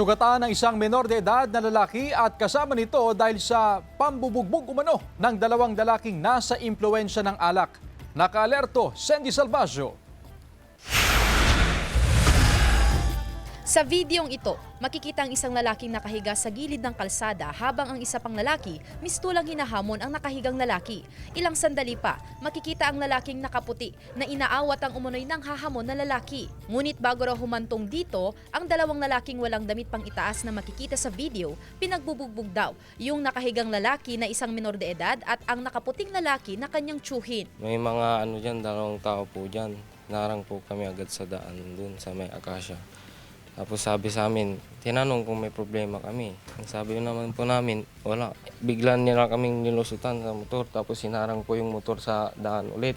Nasugatan ng isang menor de edad na lalaki at kasama nito dahil sa pambubugbog umano ng dalawang lalaking nasa impluwensya ng alak. Nakaalerto, Sandy Salvaggio. Sa videong ito, makikita ang isang lalaking nakahiga sa gilid ng kalsada habang ang isa pang lalaki mistulang hinahamon ang nakahigang lalaki. Ilang sandali pa, makikita ang lalaking nakaputi na inaawat ang umunoy ng hahamon na lalaki. Ngunit bago raw humantong dito, ang dalawang lalaking walang damit pang itaas na makikita sa video, pinagbubugbog daw yung nakahigang lalaki na isang menor de edad at ang nakaputing lalaki na kanyang tsuhin. May mga dalawang tao po dyan. Narang po kami agad sa daan dun sa may Acacia. Tapos sabi sa amin, tinanong kung may problema kami. Ang sabi naman po namin, wala. Biglan nila kaming nilusutan sa motor, tapos sinarang po yung motor sa daan ulit.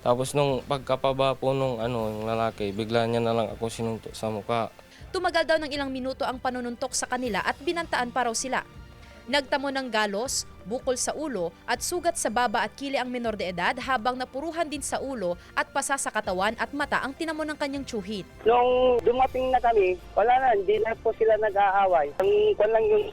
Tapos nung pagkapaba po yung lalaki, bigla niya na lang ako sinuntok sa mukha. Tumagal daw ng ilang minuto ang panununtok sa kanila at binantaan pa raw sila. Nagtamo ng galos, bukol sa ulo at sugat sa baba at kili ang menor de edad habang napuruhan din sa ulo at pasa sa katawan at mata ang tinamo ng kanyang tsuhin. Nung dumating na kami, wala na, hindi na po sila nag-aaway. Yung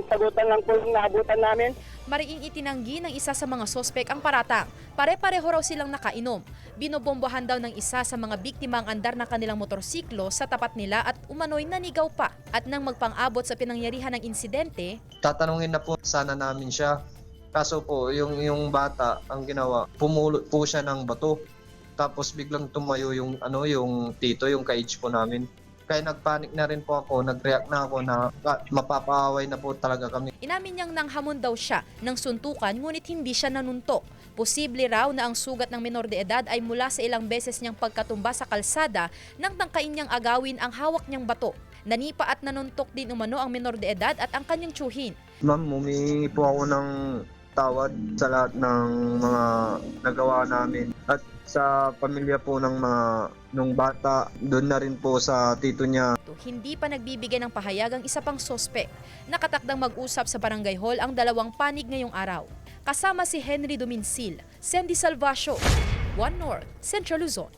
sagutan lang po yung naabutan namin. Mariing itinanggi ng isa sa mga sospek ang paratang. Pare-pareho raw silang nakainom. Binobombohan daw ng isa sa mga biktima ang andar ng kanilang motorsiklo sa tapat nila at umano'y nanigaw pa. At nang magpang-abot sa pinangyarihan ng insidente, tatanungin na po sana namin siya. Kaso po, yung bata, ang ginawa, pumulot po siya ng bato. Tapos biglang tumayo yung tito, yung ka-age po namin. Kaya nagpanik na rin po ako, nag-react na ako na mapapaaway na po talaga kami. inamin niyang nanghamon daw siya ng suntukan ngunit hindi siya nanuntok. Posible raw na ang sugat ng menor de edad ay mula sa ilang beses niyang pagkatumba sa kalsada nang tangkain niyang agawin ang hawak niyang bato. Nanipa at nanuntok din umano ang menor de edad at ang kanyang tsuhin. Ma'am, humingi po ako ng tawad sa lahat ng mga nagawa namin. At sa pamilya po nung bata, doon na rin po sa tito niya. Hindi pa nagbibigay ng pahayag ang isa pang sospek. Nakatakdang mag-usap sa barangay hall ang dalawang panig ngayong araw. Kasama si Henry Duminsil, Sandy Salvaggio, One North, Central Luzon.